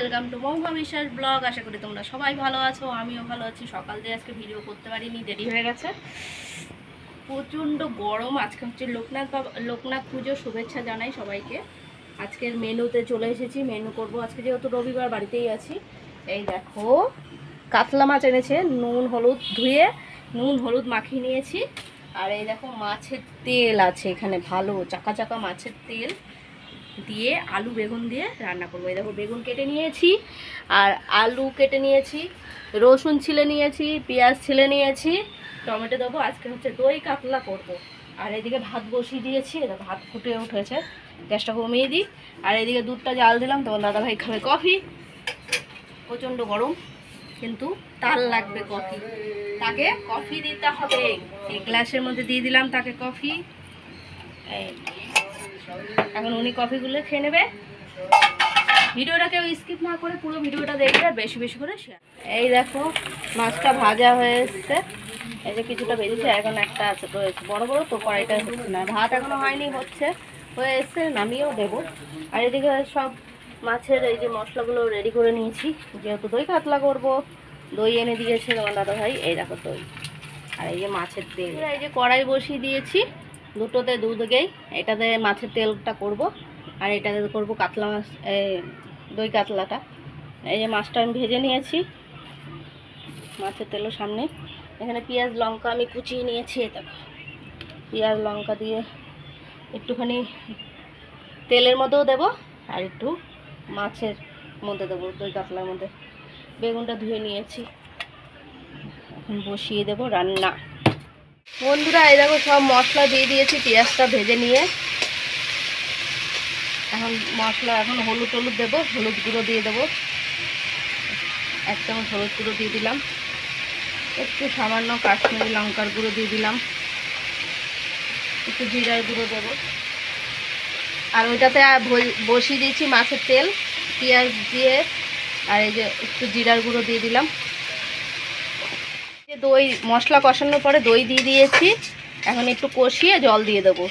Welcome to মহুয়া বিশ্বাস blog. আশা করি তোমরা সবাই ভালো আছো, আমিও ভালো আছি। সকাল দিয়ে আজকে ভিডিও করতে পারিনি, দেরি হয়ে গেছে। প্রচণ্ড গরম। আজকে হচ্ছে লোকনাথ পুজো। শুভেচ্ছা জানাই সবাইকে। আজকের মেনুতে চলে এসেছি, মেনু করব আজকে, যেহেতু রবিবার বাড়িতেই আছি। এই দেখো, কাতলা মাছ এনেছে, নুন হলুদ ধুয়ে নুন হলুদ মাখিয়ে নিয়েছি। আর এই দেখো মাছের তেল আছে এখানে, ভালো চাকা চাকা মাছের তেল দিয়ে আলু বেগুন দিয়ে রান্না করবো। এই দেখো বেগুন কেটে নিয়েছি, আর আলু কেটে নিয়েছি, রসুন ছিলে নিয়েছি, পেঁয়াজ ছিলে নিয়েছি, টমেটো দেবো। আজকে হচ্ছে দই কাতলা করব। আর এদিকে ভাত বসিয়ে দিয়েছি, এটা ভাত ফুটে উঠেছে, গ্যাসটা কমিয়ে দিই। আর এদিকে দুধটা জাল দিলাম, তোমার দাদাভাই খাবে কফি। প্রচণ্ড গরম, কিন্তু তার লাগবে কফি, তাকে কফি দিতে হবে। এই গ্লাসের মধ্যে দিয়ে দিলাম তাকে কফি। এই এখন উনি কফিগুলো খেয়ে নেবে। ভিডিওটা কেউ স্কিপ না করে পুরো ভিডিওটা দেখবে, বেশি বেশি করে শেয়ার। এই দেখো মাছটা ভাজা হয়ে এসছে, এই যে কিছুটা বেরিয়েছে, এখন একটা আছে তো বড় বড়, তো কড়াইটা হচ্ছে না। ভাত এখনো হয়নি, হয়ে এসছে, নামিয়েও দেবো। আর এদিকে সব মাছের এই যে মশলাগুলো রেডি করে নিয়েছি, যেহেতু দই কাতলা করবো। দই এনে দিয়েছে তোমার দাদা ভাই। এই দেখো দই, আর এই যে মাছের তেল। এই যে কড়াই বসিয়ে দিয়েছি, দুটোতে দুদিকেই। এটাতে মাছের তেলটা করব, আর এটাতে করব কাতলা মাছ, দই কাতলাটা। এই যে মাছটা আমি ভেজে নিয়েছি মাছের তেলের সামনে। এখানে পেঁয়াজ লঙ্কা আমি কুচিয়ে নিয়েছি, এটা পেঁয়াজ লঙ্কা দিয়ে একটুখানি তেলের মধ্যেও দেব, আর একটু মাছের মধ্যে দেবো, দই কাতলার মধ্যে। বেগুনটা ধুয়ে নিয়েছি, এখন বসিয়ে দেব রান্না। বন্ধুরা এই দেখো সব মশলা দিয়ে দিয়েছি, পেঁয়াজটা ভেজে নিয়ে। এখন হলুদ টলুদ দেবো, হলুদ গুঁড়ো দিয়ে দেবো, 1 চামচ হলুদ গুঁড়ো দিয়ে দিলাম, একটু সামান্য কাশ্মীরি লঙ্কার গুঁড়ো দিয়ে দিলাম, একটু জিরার গুঁড়ো দেবো। আর ওইটাতে বসিয়ে দিয়েছি মাছের তেল, পেঁয়াজ দিয়ে, আর এই যে একটু জিরার গুঁড়ো দিয়ে দিলাম। দই মশলা কষানোর পরে দই দিয়ে দিয়েছি, এখন একটু কষিয়ে জল দিয়ে দেবো,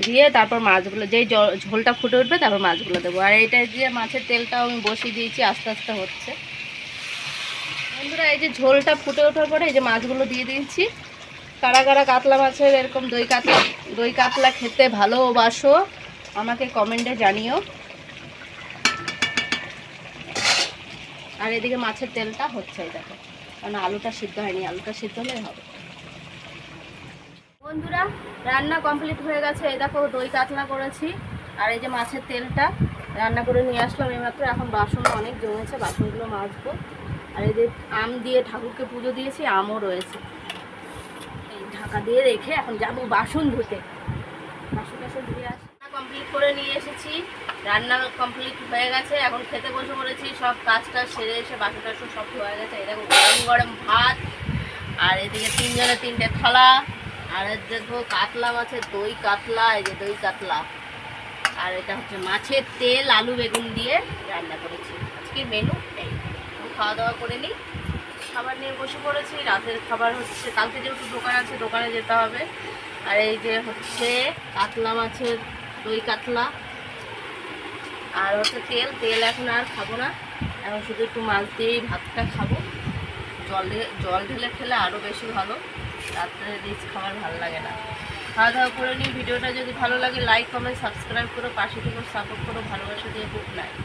দিয়ে তারপর মাছগুলো, যেই ঝোলটা ফুটে উঠবে তারপর মাছগুলো দেবো। আর এইটা দিয়ে মাছের তেলটাও আমি বসিয়ে দিয়েছি, আস্তে আস্তে হচ্ছে। বন্ধুরা এই যে ঝোলটা ফুটে ওঠার পরে এই যে মাছগুলো দিয়ে দিয়েছি। কারা কারা কাতলা মাছের এরকম দই কাতলা খেতে ভালোবাসো আমাকে কমেন্টে জানিও। আর এদিকে মাছের তেলটা হচ্ছে, এই দেখো, কারণ আলুটা সিদ্ধ হয়নি, আলুটা সিদ্ধ হলে হবে। বন্ধুরা রান্না কমপ্লিট হয়ে গেছে। এই দেখো দই কাতলা করেছি, আর এই যে মাছের তেলটা রান্না করে নিয়ে আসলাম এইমাত্র। এখন বাসন অনেক জমেছে, বাসনগুলো মাজবো। আর এই যে আম দিয়ে ঠাকুরকে পুজো দিয়েছি, আমও রয়েছে, এই ঢাকা দিয়ে রেখে এখন যাবো বাসন ধুতে। বাসন ধুয়ে আসি, কমপ্লিট করে নিয়ে এসেছি, রান্না কমপ্লিট হয়ে গেছে। এখন খেতে বসে পড়েছি, সব কাজটা সেরে এসে বাসন টাসন সব হয়ে গেছে। এই দেখো গরম গরম ভাত, আর এদিকে 3 জনের 3টে থালা। আর দেখো কাতলা মাছের দই কাতলা, এই যে দই কাতলা। আর এটা হচ্ছে মাছের তেল আলু বেগুন দিয়ে রান্না করেছি। আজকে মেনু এই, খাওয়া দাওয়া করে নিই, খাবার নিয়ে বসে পড়েছি। রাতের খাবার হচ্ছে, কালকে যেহেতু দোকান আছে, দোকানে যেতে হবে। আর এই যে হচ্ছে কাতলা মাছের দই কাতলা, আর হচ্ছে তেল এখন আর খাবো না, এখন শুধু একটু মাছ দিয়েই ভাতটা খাবো। জল ঢেলে খেলে আরও বেশি ভালো, রাত্রে রিচ খাবার ভালো লাগে না। খাওয়া দাওয়া করে নিই। ভিডিওটা যদি ভালো লাগে লাইক কমেন্ট সাবস্ক্রাইব করো, পাশে থেকে সাপোর্ট করো, ভালোবাসা দিয়ে গুড নাইট।